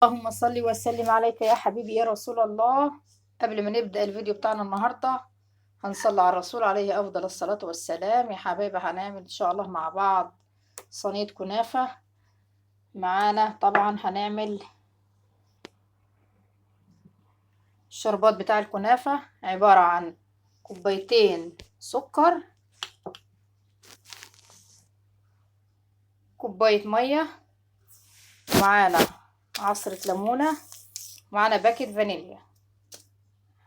اللهم صل وسلم عليك يا حبيبي يا رسول الله. قبل ما نبدأ الفيديو بتاعنا النهاردة هنصلي على الرسول عليه أفضل الصلاة والسلام. يا حبايبي هنعمل إن شاء الله مع بعض صينية كنافة. معانا طبعا هنعمل الشربات بتاع الكنافة، عبارة عن كوبايتين سكر، كوباية مية، معانا عصرة ليمونة، معانا باكت فانيليا.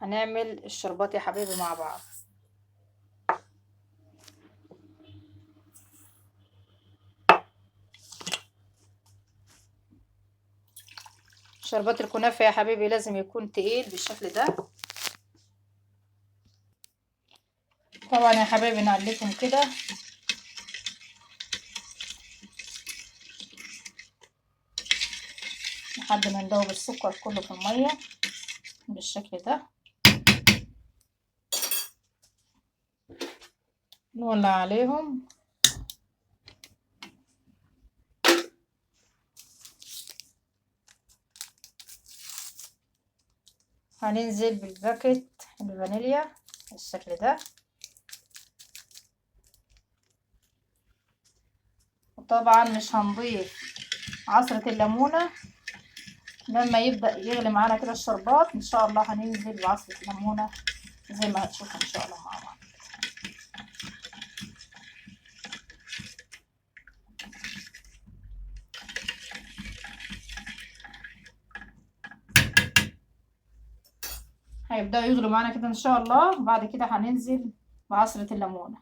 هنعمل الشربات يا حبايبي مع بعض. شربات الكنافة يا حبيبي لازم يكون تقيل بالشكل ده. طبعا يا حبايبي نقلبهم كده لحد ما ندوب السكر كله في المية بالشكل ده. نولع عليهم هننزل بالباكت الفانيليا بالشكل ده، وطبعا مش هنضيف عصرة الليمونة. لما يبدأ يغلي معانا كده الشربات ان شاء الله هننزل بعصرة الليمونة زي ما هتشوفوا ان شاء الله مع بعض. هيبدأوا يغلوا معانا كده ان شاء الله، وبعد كده هننزل بعصرة الليمونة.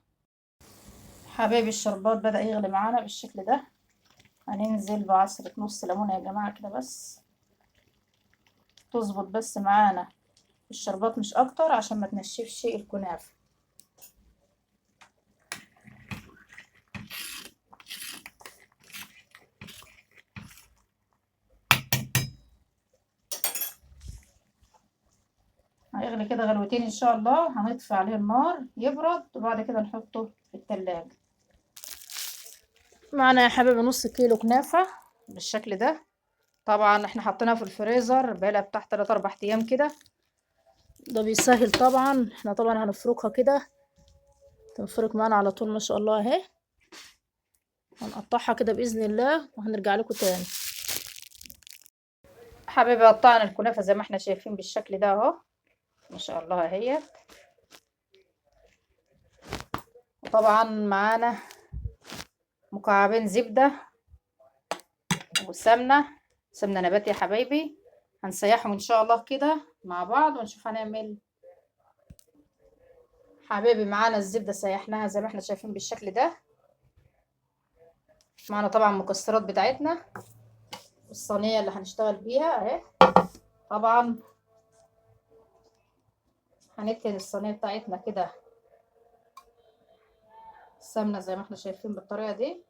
حبايبي الشربات بدأ يغلي معانا بالشكل ده، هننزل بعصرة نص ليمونة يا جماعة كده بس تظبط بس معانا الشربات مش اكتر عشان ما تنشفش الكنافة. هيغلي كده غلوتين ان شاء الله، هنطفي عليه النار يبرد وبعد كده نحطه في التلاجة. معنا يا حبيبي نص كيلو كنافة بالشكل ده. طبعا احنا حطيناها في الفريزر بقالها بتاع 3 4 ايام كده، ده بيسهل. طبعا احنا طبعا هنفركها كده، تنفرك معانا على طول ما شاء الله اهي. هنقطعها كده باذن الله وهنرجع لكم تاني. حبيبي قطعنا الكنافة زي ما احنا شايفين بالشكل ده اهو ما شاء الله اهي. وطبعا معانا مكعبين زبدة وسمنة، سمنة نباتي يا حبايبي. هنسيحهم ان شاء الله كده مع بعض ونشوف هنعمل. حبايبي معانا الزبدة سيحناها زي ما احنا شايفين بالشكل ده. معانا طبعا المكسرات بتاعتنا، الصينية اللي هنشتغل بيها اهي. طبعا هندهن الصينية بتاعتنا كده السمنة زي ما احنا شايفين بالطريقة دي.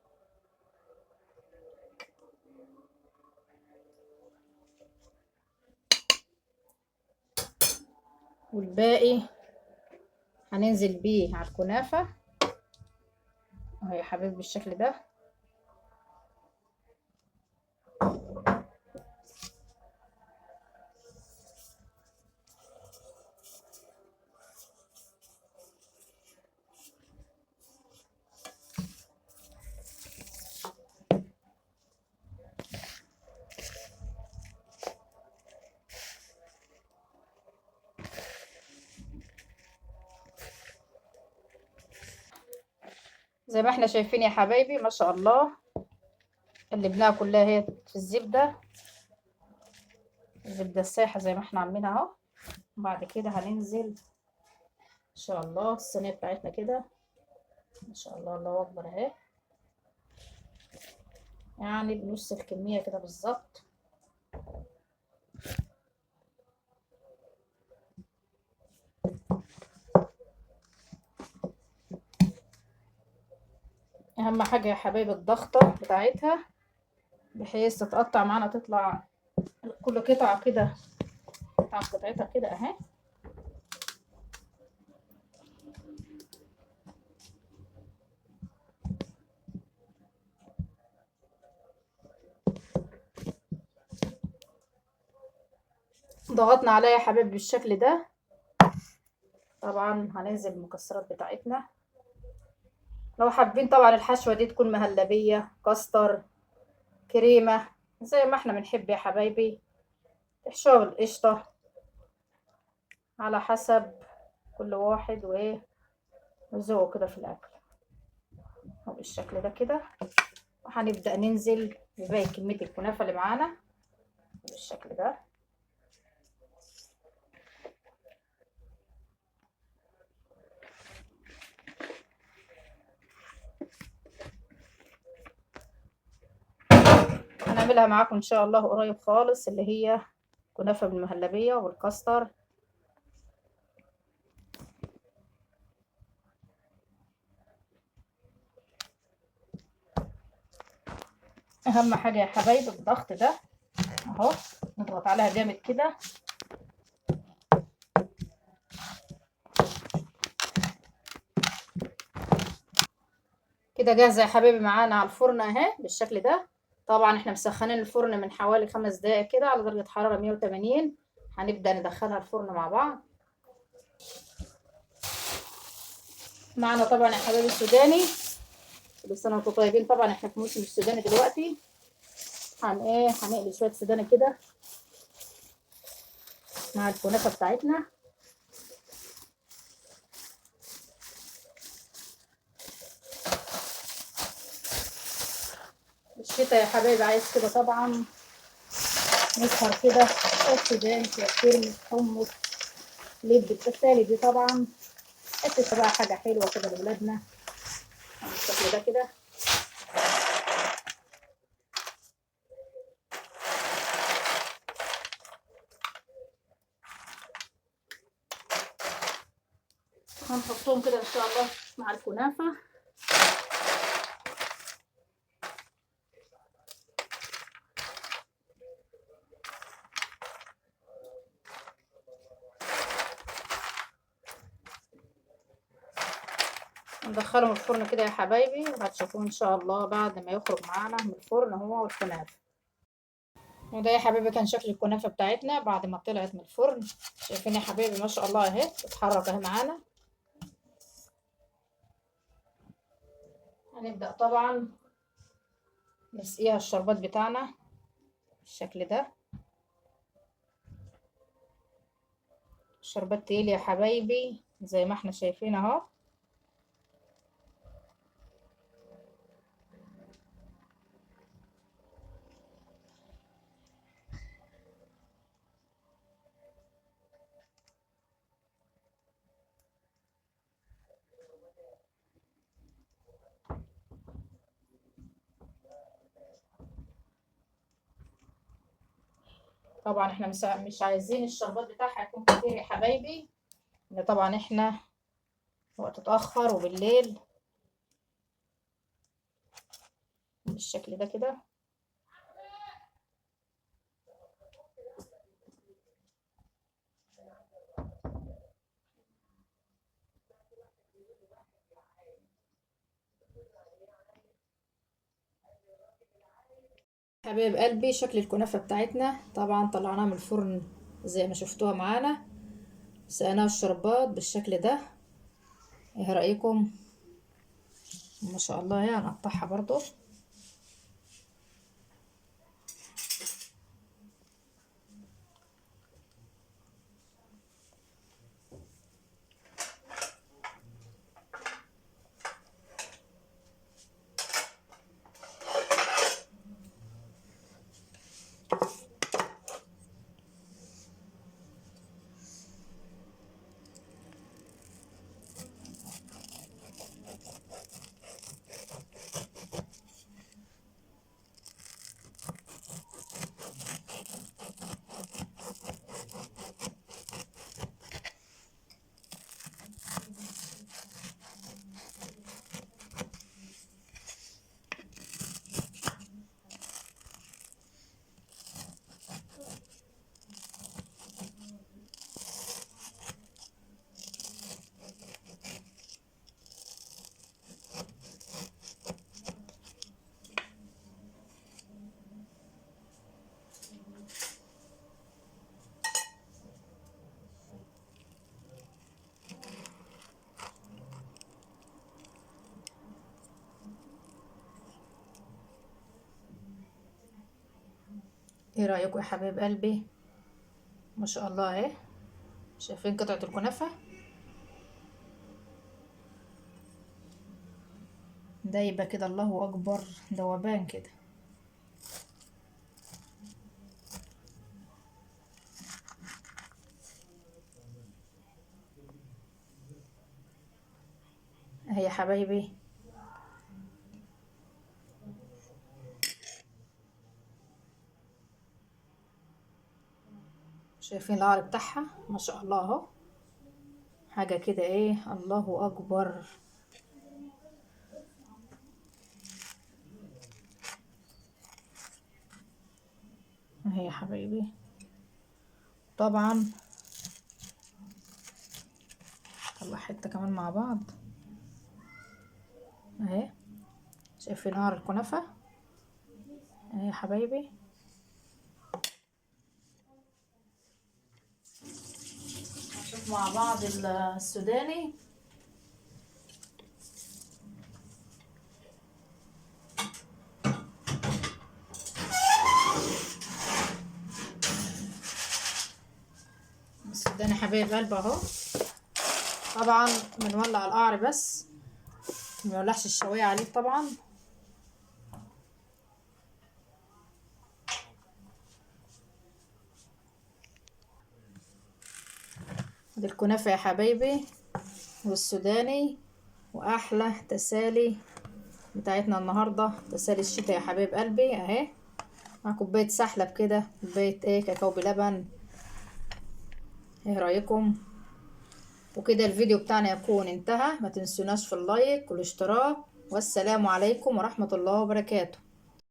والباقي هننزل بيه على الكنافة اهو يا حبيبي بالشكل ده. زي ما احنا شايفين يا حبايبي ما شاء الله قلبناها كلها هي في الزبدة، الزبدة السايحة زي ما احنا عاملينها اهو. بعد كده هننزل ان شاء الله الصينية بتاعتنا كده ما شاء الله الله اكبر اهي، يعني بنص الكمية كده بالظبط. اهم حاجة يا حبايبي الضغطة بتاعتها بحيث تتقطع معانا تطلع كل قطعة كده قطعة قطعتها كده اهي. ضغطنا عليها يا حبايبي بالشكل ده. طبعا هننزل بالمكسرات بتاعتنا. لو حابين طبعا الحشوة دي تكون مهلبية، كاستر، كريمة، زي ما احنا بنحب يا حبايبي. تحشوها بالقشطة على حسب كل واحد وايه وذوقه كده في الاكل. اهو بالشكل ده كده. وهنبدأ ننزل بباقي كمية الكنافة اللي معانا بالشكل ده. هنعملها معاكم ان شاء الله قريب خالص، اللي هي كنافة بالمهلبية والكاستر. اهم حاجة يا حبايبي الضغط ده اهو، نضغط عليها جامد كده. كده جاهزة يا حبايبي معانا على الفرن اهي بالشكل ده. طبعا احنا مسخنين الفرن من حوالي 5 دقايق كده على درجة حرارة 180. هنبدأ ندخلها الفرن مع بعض. معنا طبعا يا حبايبي السوداني. كل سنة وانتم طيبين. طبعا احنا في موسم السوداني دلوقتي. هنقلي شوية سوداني كده مع الكنافة بتاعتنا. الشتا يا حبايبي عايز كده طبعا نسهر كده. السوداني شوية ترمس، حمص، لب، التسالي دي طبعا حتة بقى حاجة حلوة كده لولادنا بالشكل ده كده. هنحطهم كده ان شاء الله مع الكنافة. ندخلهم الفرن كده يا حبايبي، وهتشوفوه ان شاء الله بعد ما يخرج معانا من الفرن هو والكنافة. وده يا حبايبي كان شكل الكنافة بتاعتنا بعد ما طلعت من الفرن. شايفين يا حبايبي ما شاء الله اهي بتتحرك اهي معانا. هنبدأ طبعا نسقيها الشربات بتاعنا بالشكل ده. الشربات تقيل يا حبايبي زي ما احنا شايفين اهو. طبعا احنا مش عايزين الشربات بتاعها يكون كتير يا حبايبي، لان طبعا احنا وقت اتأخر وبالليل بالشكل ده كده. حبايب قلبي شكل الكنافة بتاعتنا طبعا طلعناها من الفرن زي ما شفتوها معانا. سقناها الشربات بالشكل ده. ايه رأيكم؟ ما شاء الله. يعني هنقطعها برضو. ايه رايكم يا حبايب قلبي؟ ما شاء الله اهي. شايفين قطعه الكنافه دايبه كده، الله اكبر، ذوبان كده. اهي يا حبايبي. شايفين القعر بتاعها؟ ما شاء الله اهو. حاجه كده ايه، الله اكبر. اهي يا حبايبي. طبعا طلع حته كمان مع بعض اهي. شايفين نار الكنافه اهي يا حبايبي. نشوف مع بعض السوداني. السوداني حبايب قلب اهو. طبعا بنولع القعر بس، منولعش الشوايه عليه طبعا. دي الكنافه يا حبايبي والسوداني، واحلى تسالي بتاعتنا النهارده، تسالي الشتاء يا حبايب قلبي اهي. مع كوبايه سحلب كده، كوبايه ايه كاكاو بلبن. ايه رايكم؟ وكده الفيديو بتاعنا يكون انتهى. ما تنسوناش في اللايك والاشتراك، والسلام عليكم ورحمه الله وبركاته.